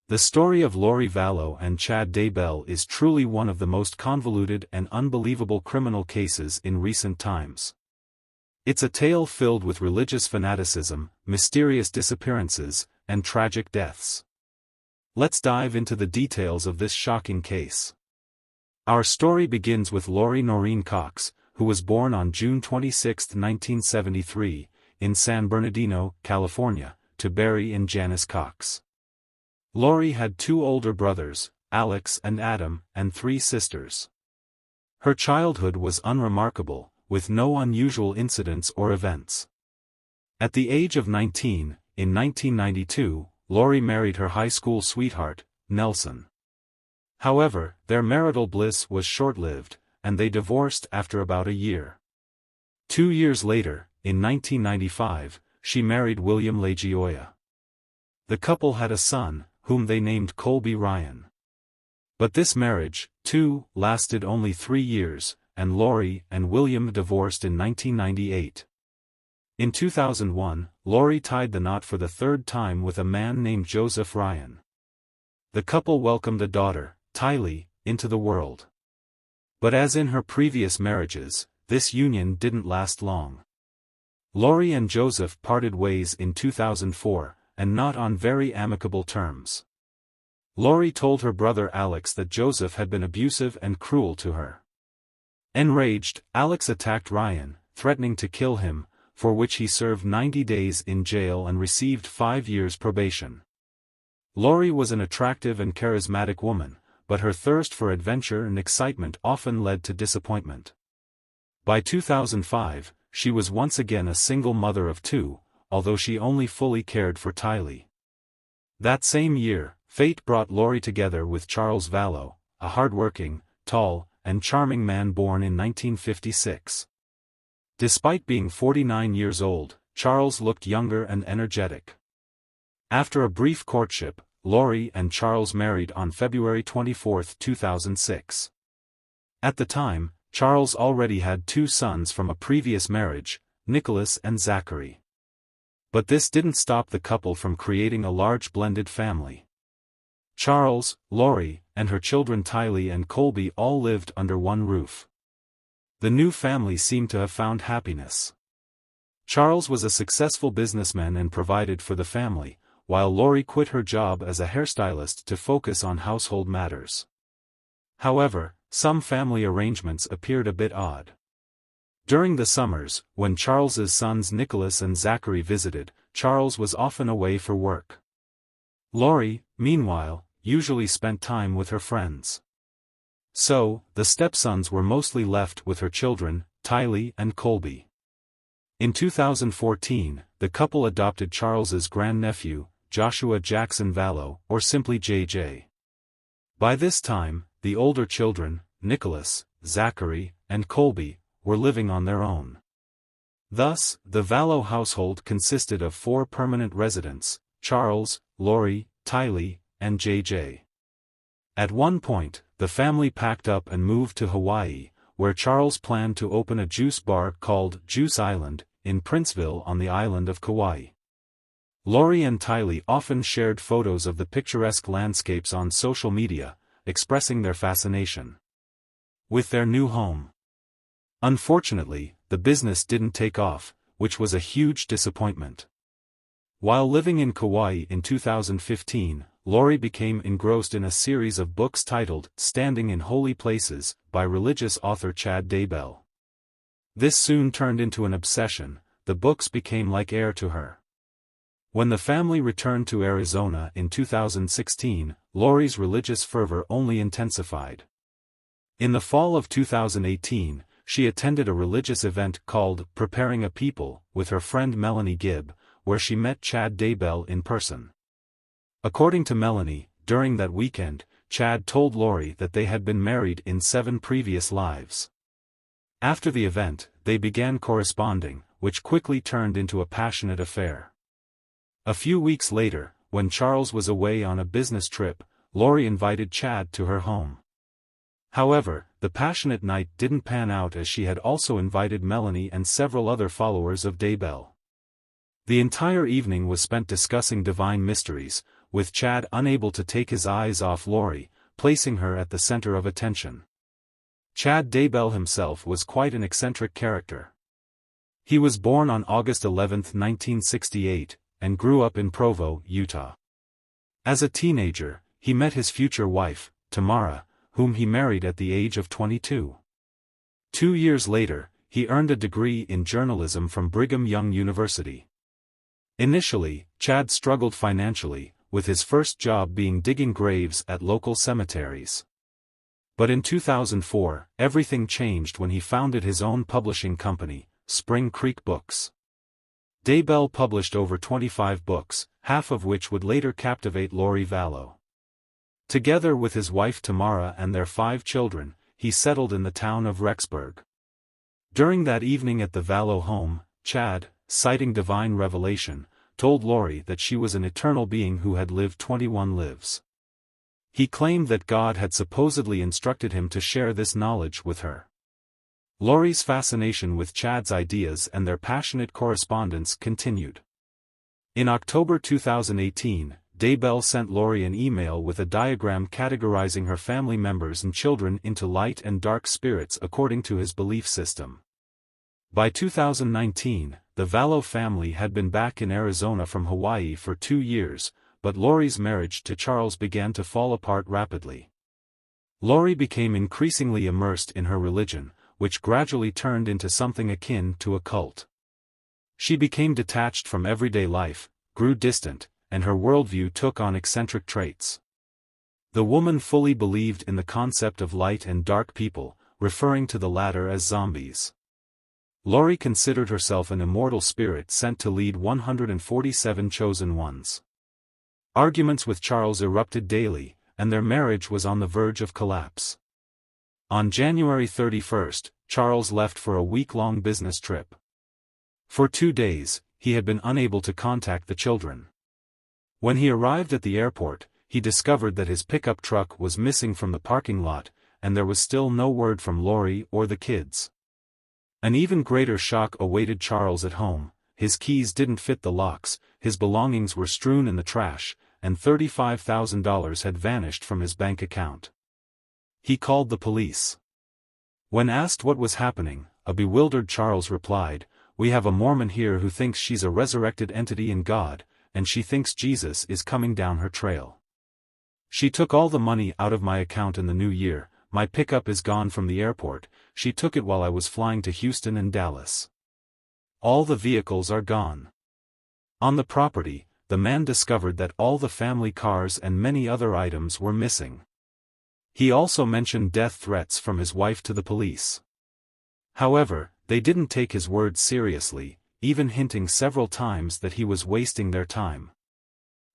The story of Lori Vallow and Chad Daybell is truly one of the most convoluted and unbelievable criminal cases in recent times. It's a tale filled with religious fanaticism, mysterious disappearances, and tragic deaths. Let's dive into the details of this shocking case. Our story begins with Lori Noreen Cox, who was born on June 26, 1973, in San Bernardino, California, to Barry and Janice Cox. Lori had two older brothers, Alex and Adam, and three sisters. Her childhood was unremarkable, with no unusual incidents or events. At the age of 19, in 1992, Lori married her high school sweetheart, Nelson. However, their marital bliss was short-lived, and they divorced after about a year. 2 years later, in 1995, she married William LaGioia. The couple had a son, whom they named Colby Ryan. But this marriage, too, lasted only 3 years, and Lori and William divorced in 1998. In 2001, Lori tied the knot for the third time with a man named Joseph Ryan. The couple welcomed a daughter, Tylee, into the world. But as in her previous marriages, this union didn't last long. Lori and Joseph parted ways in 2004, and not on very amicable terms. Lori told her brother Alex that Joseph had been abusive and cruel to her. Enraged, Alex attacked Ryan, threatening to kill him, for which he served 90 days in jail and received 5 years probation. Lori was an attractive and charismatic woman, but her thirst for adventure and excitement often led to disappointment. By 2005, she was once again a single mother of two, although she only fully cared for Tylee. That same year, fate brought Lori together with Charles Vallow, a hard-working, tall, and charming man born in 1956. Despite being 49 years old, Charles looked younger and energetic. After a brief courtship, Lori and Charles married on February 24, 2006. At the time, Charles already had 2 sons from a previous marriage, Nicholas and Zachary. But this didn't stop the couple from creating a large blended family. Charles, Lori, and her children Tylee and Colby all lived under one roof. The new family seemed to have found happiness. Charles was a successful businessman and provided for the family, while Lori quit her job as a hairstylist to focus on household matters. However, some family arrangements appeared a bit odd. During the summers, when Charles's sons Nicholas and Zachary visited, Charles was often away for work. Lori, meanwhile, usually spent time with her friends. So, the stepsons were mostly left with her children, Tylee and Colby. In 2014, the couple adopted Charles's grandnephew, Joshua Jackson Vallow, or simply JJ. By this time, the older children, Nicholas, Zachary, and Colby, were living on their own. Thus, the Vallow household consisted of 4 permanent residents: Charles, Lori, Tylee, and JJ. At one point, the family packed up and moved to Hawaii, where Charles planned to open a juice bar called Juice Island, in Princeville on the island of Kauai. Lori and Tylee often shared photos of the picturesque landscapes on social media, expressing their fascination with their new home. Unfortunately, the business didn't take off, which was a huge disappointment. While living in Kauai in 2015, Lori became engrossed in a series of books titled Standing in Holy Places, by religious author Chad Daybell. This soon turned into an obsession. The books became like air to her. When the family returned to Arizona in 2016, Lori's religious fervor only intensified. In the fall of 2018, she attended a religious event called Preparing a People, with her friend Melanie Gibb, where she met Chad Daybell in person. According to Melanie, during that weekend, Chad told Lori that they had been married in 7 previous lives. After the event, they began corresponding, which quickly turned into a passionate affair. A few weeks later, when Charles was away on a business trip, Lori invited Chad to her home. However, the passionate night didn't pan out, as she had also invited Melanie and several other followers of Daybell. The entire evening was spent discussing divine mysteries, with Chad unable to take his eyes off Lori, placing her at the center of attention. Chad Daybell himself was quite an eccentric character. He was born on August 11, 1968, and grew up in Provo, Utah. As a teenager, he met his future wife, Tamara, whom he married at the age of 22. 2 years later, he earned a degree in journalism from Brigham Young University. Initially, Chad struggled financially, with his first job being digging graves at local cemeteries. But in 2004, everything changed when he founded his own publishing company, Spring Creek Books. Daybell published over 25 books, half of which would later captivate Lori Vallow. Together with his wife Tamara and their 5 children, he settled in the town of Rexburg. During that evening at the Vallow home, Chad, citing divine revelation, told Lori that she was an eternal being who had lived 21 lives. He claimed that God had supposedly instructed him to share this knowledge with her. Lori's fascination with Chad's ideas and their passionate correspondence continued. In October 2018, Daybell sent Lori an email with a diagram categorizing her family members and children into light and dark spirits according to his belief system. By 2019, the Vallow family had been back in Arizona from Hawaii for 2 years, but Lori's marriage to Charles began to fall apart rapidly. Lori became increasingly immersed in her religion, which gradually turned into something akin to a cult. She became detached from everyday life, grew distant, and her worldview took on eccentric traits. The woman fully believed in the concept of light and dark people, referring to the latter as zombies. Lori considered herself an immortal spirit sent to lead 147 chosen ones. Arguments with Charles erupted daily, and their marriage was on the verge of collapse. On January 31, Charles left for a week-long business trip. For 2 days, he had been unable to contact the children. When he arrived at the airport, he discovered that his pickup truck was missing from the parking lot, and there was still no word from Lori or the kids. An even greater shock awaited Charles at home. His keys didn't fit the locks, his belongings were strewn in the trash, and $35,000 had vanished from his bank account. He called the police. When asked what was happening, a bewildered Charles replied, "We have a Mormon here who thinks she's a resurrected entity in God, and she thinks Jesus is coming down her trail. She took all the money out of my account in the new year, my pickup is gone from the airport, she took it while I was flying to Houston and Dallas. All the vehicles are gone." On the property, the man discovered that all the family cars and many other items were missing. He also mentioned death threats from his wife to the police. However, they didn't take his words seriously, even hinting several times that he was wasting their time.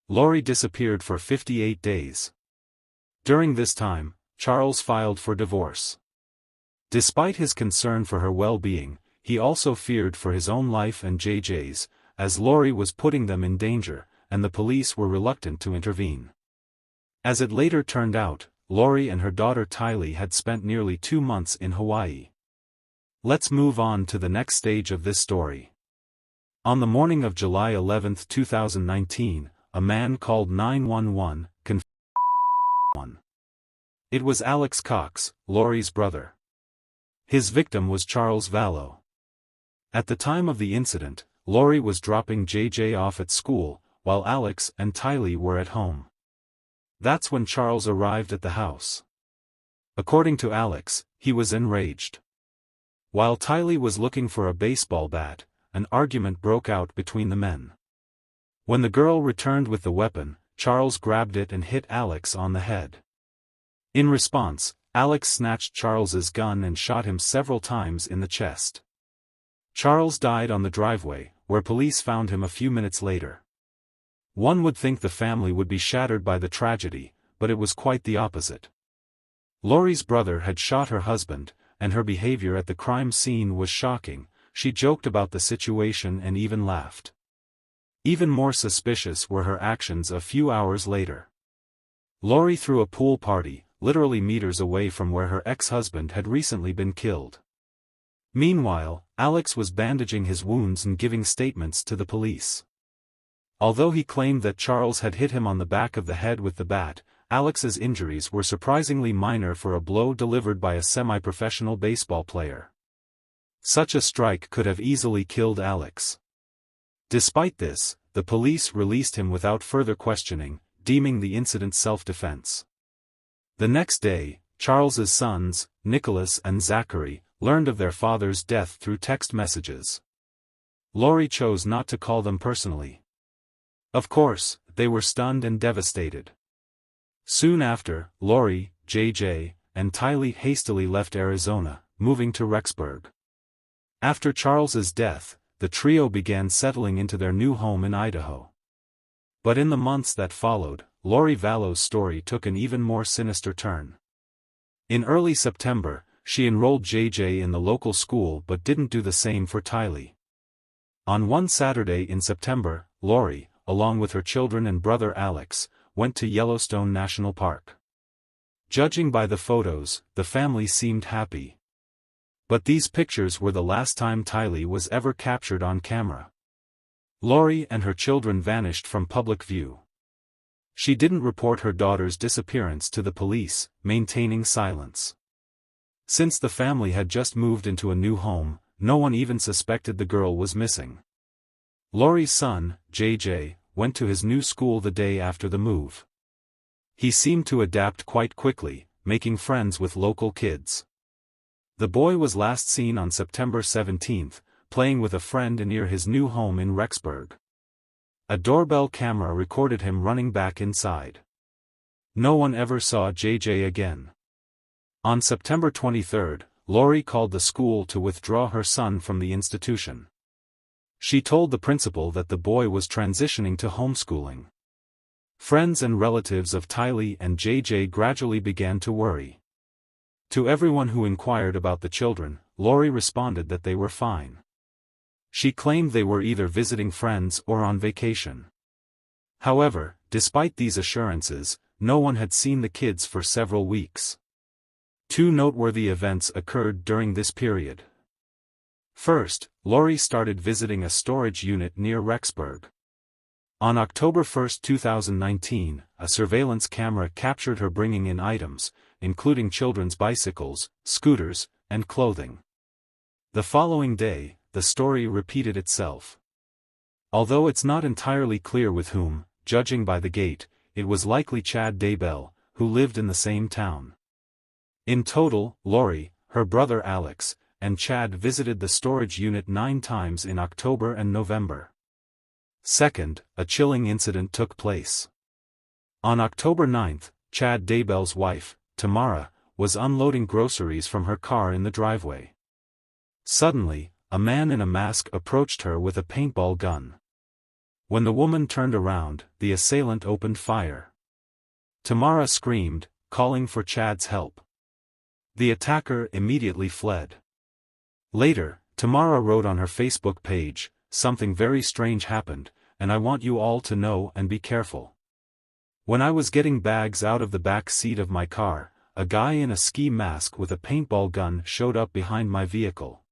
Lori disappeared for 58 days. During this time, Charles filed for divorce. Despite his concern for her well-being, he also feared for his own life and JJ's, as Lori was putting them in danger, and the police were reluctant to intervene. As it later turned out, Lori and her daughter Tylee had spent nearly 2 months in Hawaii. Let's move on to the next stage of this story. On the morning of July 11, 2019, a man called 911, confirmed. It was Alex Cox, Lori's brother. His victim was Charles Vallow. At the time of the incident, Lori was dropping JJ off at school, while Alex and Tylee were at home. That's when Charles arrived at the house. According to Alex, he was enraged. While Tylee was looking for a baseball bat, an argument broke out between the men. When the girl returned with the weapon, Charles grabbed it and hit Alex on the head. In response, Alex snatched Charles's gun and shot him several times in the chest. Charles died on the driveway, where police found him a few minutes later. One would think the family would be shattered by the tragedy, but it was quite the opposite. Lori's brother had shot her husband, and her behavior at the crime scene was shocking. She joked about the situation and even laughed. Even more suspicious were her actions a few hours later. Lori threw a pool party, literally meters away from where her ex-husband had recently been killed. Meanwhile, Alex was bandaging his wounds and giving statements to the police. Although he claimed that Charles had hit him on the back of the head with the bat, Alex's injuries were surprisingly minor for a blow delivered by a semi-professional baseball player. Such a strike could have easily killed Alex. Despite this, the police released him without further questioning, deeming the incident self-defense. The next day, Charles's sons, Nicholas and Zachary, learned of their father's death through text messages. Lori chose not to call them personally. Of course, they were stunned and devastated. Soon after, Lori, JJ, and Tylee hastily left Arizona, moving to Rexburg. After Charles's death, the trio began settling into their new home in Idaho. But in the months that followed, Lori Vallow's story took an even more sinister turn. In early September, she enrolled JJ in the local school but didn't do the same for Tylee. On one Saturday in September, Lori, along with her children and brother Alex, went to Yellowstone National Park. Judging by the photos, the family seemed happy. But these pictures were the last time Tylee was ever captured on camera. Lori and her children vanished from public view. She didn't report her daughter's disappearance to the police, maintaining silence. Since the family had just moved into a new home, no one even suspected the girl was missing. Lori's son, JJ, went to his new school the day after the move. He seemed to adapt quite quickly, making friends with local kids. The boy was last seen on September 17, playing with a friend near his new home in Rexburg. A doorbell camera recorded him running back inside. No one ever saw JJ again. On September 23, Lori called the school to withdraw her son from the institution. She told the principal that the boy was transitioning to homeschooling. Friends and relatives of Tylee and JJ gradually began to worry. To everyone who inquired about the children, Lori responded that they were fine. She claimed they were either visiting friends or on vacation. However, despite these assurances, no one had seen the kids for several weeks. Two noteworthy events occurred during this period. First, Lori started visiting a storage unit near Rexburg. On October 1, 2019, a surveillance camera captured her bringing in items, including children's bicycles, scooters, and clothing. The following day, the story repeated itself. Although it's not entirely clear with whom, judging by the gate, it was likely Chad Daybell, who lived in the same town. In total, Lori, her brother Alex, and Chad visited the storage unit 9 times in October and November. Second, a chilling incident took place. On October 9, Chad Daybell's wife, Tamara, was unloading groceries from her car in the driveway. Suddenly, a man in a mask approached her with a paintball gun. When the woman turned around, the assailant opened fire. Tamara screamed, calling for Chad's help. The attacker immediately fled. Later, Tamara wrote on her Facebook page, "Something very strange happened, and I want you all to know and be careful. When I was getting bags out of the back seat of my car, a guy in a ski mask with a paintball gun showed up behind my vehicle.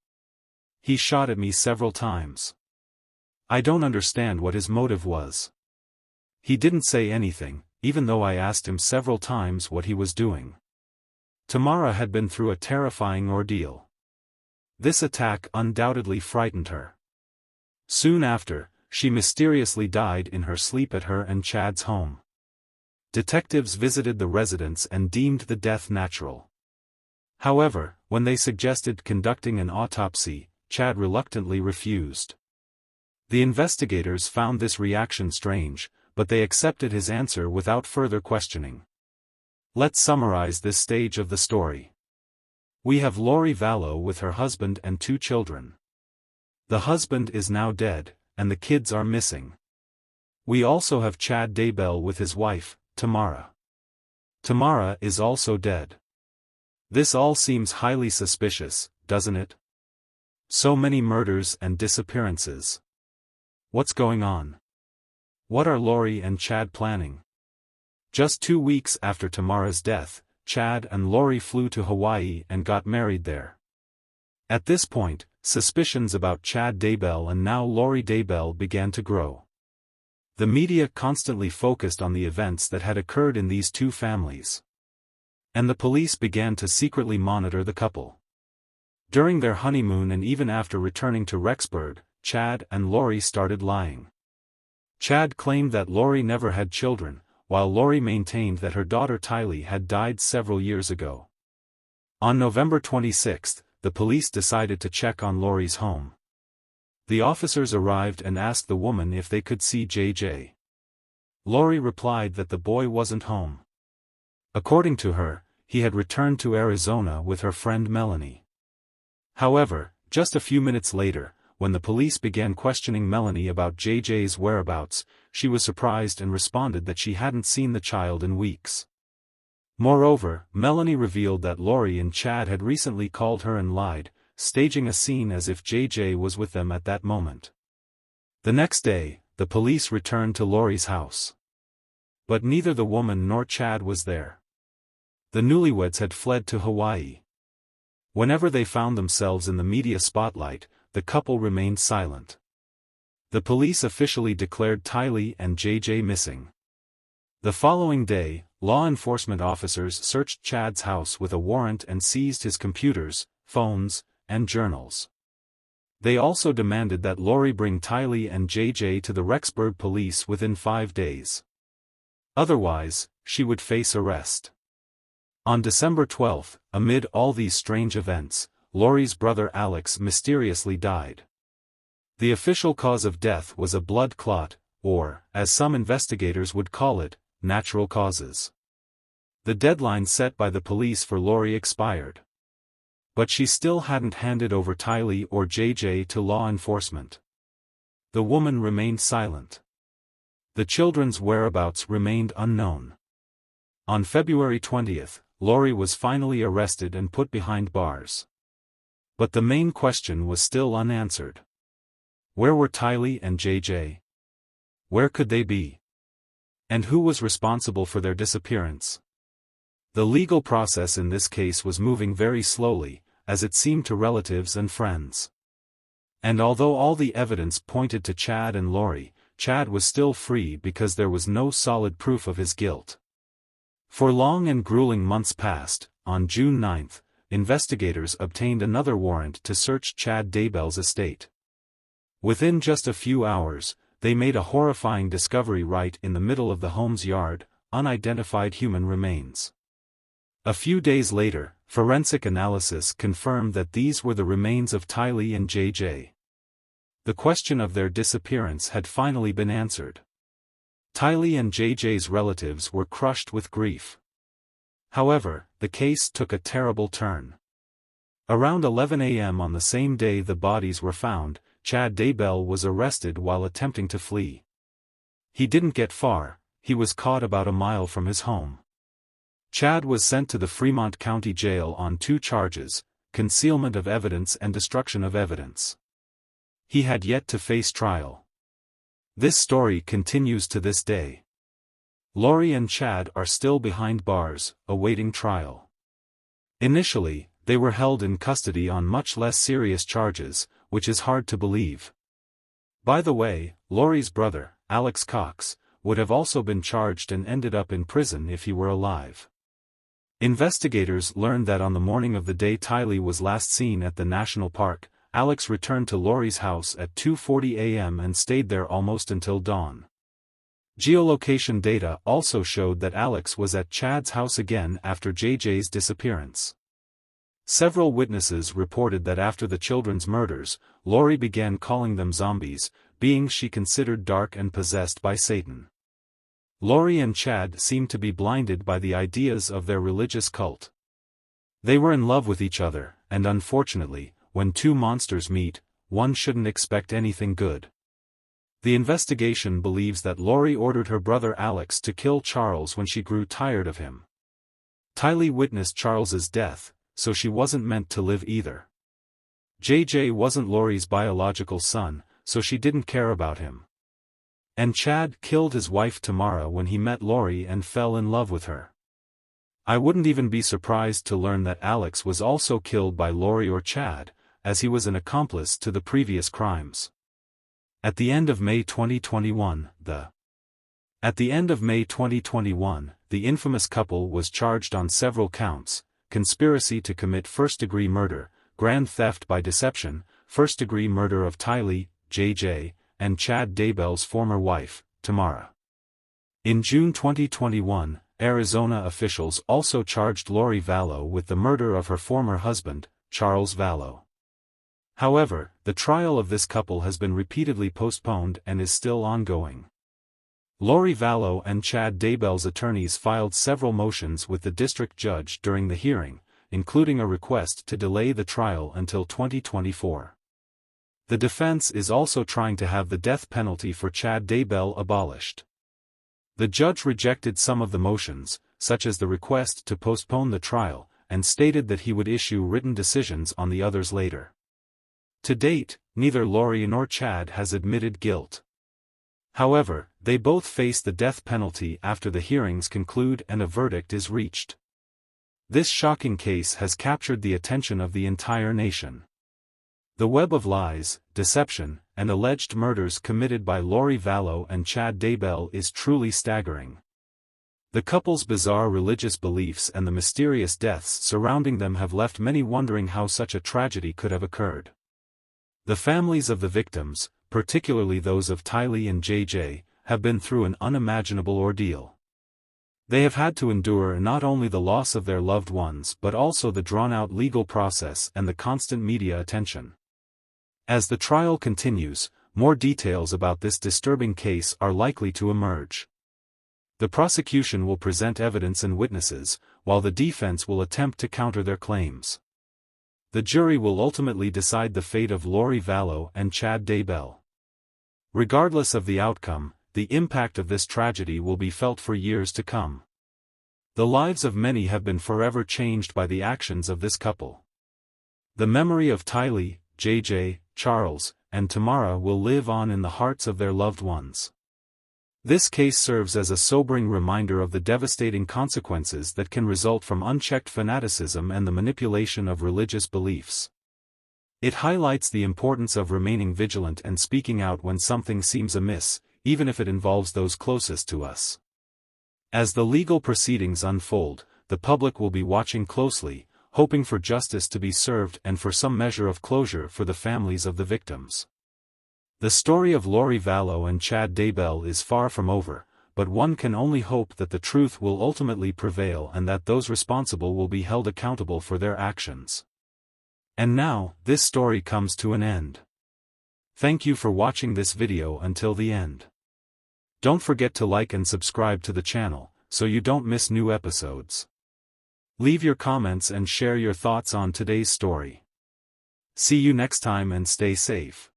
He shot at me several times. I don't understand what his motive was. He didn't say anything, even though I asked him several times what he was doing." Tamara had been through a terrifying ordeal. This attack undoubtedly frightened her. Soon after, she mysteriously died in her sleep at her and Chad's home. Detectives visited the residence and deemed the death natural. However, when they suggested conducting an autopsy, Chad reluctantly refused. The investigators found this reaction strange, but they accepted his answer without further questioning. Let's summarize this stage of the story. We have Lori Vallow with her husband and 2 children. The husband is now dead, and the kids are missing. We also have Chad Daybell with his wife, Tamara. Tamara is also dead. This all seems highly suspicious, doesn't it? So many murders and disappearances. What's going on? What are Lori and Chad planning? Just 2 weeks after Tamara's death, Chad and Lori flew to Hawaii and got married there. At this point, suspicions about Chad Daybell and now Lori Daybell began to grow. The media constantly focused on the events that had occurred in these two families. And the police began to secretly monitor the couple. During their honeymoon and even after returning to Rexburg, Chad and Lori started lying. Chad claimed that Lori never had children, while Lori maintained that her daughter Tylee had died several years ago. On November 26, the police decided to check on Lori's home. The officers arrived and asked the woman if they could see JJ. Lori replied that the boy wasn't home. According to her, he had returned to Arizona with her friend Melanie. However, just a few minutes later, when the police began questioning Melanie about JJ's whereabouts, she was surprised and responded that she hadn't seen the child in weeks. Moreover, Melanie revealed that Lori and Chad had recently called her and lied, staging a scene as if JJ was with them at that moment. The next day, the police returned to Lori's house. But neither the woman nor Chad was there. The newlyweds had fled to Hawaii. Whenever they found themselves in the media spotlight, the couple remained silent. The police officially declared Tylee and JJ missing. The following day, law enforcement officers searched Chad's house with a warrant and seized his computers, phones, and journals. They also demanded that Lori bring Tylee and JJ to the Rexburg police within 5 days. Otherwise, she would face arrest. On December 12, amid all these strange events, Lori's brother Alex mysteriously died. The official cause of death was a blood clot, or, as some investigators would call it, natural causes. The deadline set by the police for Lori expired. But she still hadn't handed over Tylee or JJ to law enforcement. The woman remained silent. The children's whereabouts remained unknown. On February 20, Lori was finally arrested and put behind bars. But the main question was still unanswered. Where were Tylee and JJ? Where could they be? And who was responsible for their disappearance? The legal process in this case was moving very slowly, as it seemed to relatives and friends. And although all the evidence pointed to Chad and Lori, Chad was still free because there was no solid proof of his guilt. For long and grueling months passed. On June 9, investigators obtained another warrant to search Chad Daybell's estate. Within just a few hours, they made a horrifying discovery right in the middle of the home's yard: unidentified human remains. A few days later, forensic analysis confirmed that these were the remains of Tylee and JJ. The question of their disappearance had finally been answered. Tylee and JJ's relatives were crushed with grief. However, the case took a terrible turn. Around 11 a.m. on the same day the bodies were found, Chad Daybell was arrested while attempting to flee. He didn't get far. He was caught about a mile from his home. Chad was sent to the Fremont County Jail on 2 charges: concealment of evidence and destruction of evidence. He had yet to face trial. This story continues to this day. Lori and Chad are still behind bars, awaiting trial. Initially, they were held in custody on much less serious charges, which is hard to believe. By the way, Lori's brother, Alex Cox, would have also been charged and ended up in prison if he were alive. Investigators learned that on the morning of the day Tylee was last seen at the national park, Alex returned to Lori's house at 2:40 a.m. and stayed there almost until dawn. Geolocation data also showed that Alex was at Chad's house again after JJ's disappearance. Several witnesses reported that after the children's murders, Lori began calling them zombies, beings she considered dark and possessed by Satan. Lori and Chad seemed to be blinded by the ideas of their religious cult. They were in love with each other, and unfortunately, when two monsters meet, one shouldn't expect anything good. The investigation believes that Lori ordered her brother Alex to kill Charles when she grew tired of him. Tylee witnessed Charles's death, so she wasn't meant to live either. JJ wasn't Lori's biological son, so she didn't care about him. And Chad killed his wife Tamara when he met Lori and fell in love with her. I wouldn't even be surprised to learn that Alex was also killed by Lori or Chad, as he was an accomplice to the previous crimes. At the end of May 2021, the At the end of May 2021, the infamous couple was charged on several counts: conspiracy to commit first-degree murder, grand theft by deception, first-degree murder of Tylee, JJ, and Chad Daybell's former wife, Tamara. In June 2021, Arizona officials also charged Lori Vallow with the murder of her former husband, Charles Vallow. However, the trial of this couple has been repeatedly postponed and is still ongoing. Lori Vallow and Chad Daybell's attorneys filed several motions with the district judge during the hearing, including a request to delay the trial until 2024. The defense is also trying to have the death penalty for Chad Daybell abolished. The judge rejected some of the motions, such as the request to postpone the trial, and stated that he would issue written decisions on the others later. To date, neither Lori nor Chad has admitted guilt. However, they both face the death penalty after the hearings conclude and a verdict is reached. This shocking case has captured the attention of the entire nation. The web of lies, deception, and alleged murders committed by Lori Vallow and Chad Daybell is truly staggering. The couple's bizarre religious beliefs and the mysterious deaths surrounding them have left many wondering how such a tragedy could have occurred. The families of the victims, particularly those of Tylee and JJ, have been through an unimaginable ordeal. They have had to endure not only the loss of their loved ones but also the drawn-out legal process and the constant media attention. As the trial continues, more details about this disturbing case are likely to emerge. The prosecution will present evidence and witnesses, while the defense will attempt to counter their claims. The jury will ultimately decide the fate of Lori Vallow and Chad Daybell. Regardless of the outcome, the impact of this tragedy will be felt for years to come. The lives of many have been forever changed by the actions of this couple. The memory of Tylee, JJ, Charles, and Tamara will live on in the hearts of their loved ones. This case serves as a sobering reminder of the devastating consequences that can result from unchecked fanaticism and the manipulation of religious beliefs. It highlights the importance of remaining vigilant and speaking out when something seems amiss, even if it involves those closest to us. As the legal proceedings unfold, the public will be watching closely, hoping for justice to be served and for some measure of closure for the families of the victims. The story of Lori Vallow and Chad Daybell is far from over, but one can only hope that the truth will ultimately prevail and that those responsible will be held accountable for their actions. And now, this story comes to an end. Thank you for watching this video until the end. Don't forget to like and subscribe to the channel, so you don't miss new episodes. Leave your comments and share your thoughts on today's story. See you next time and stay safe.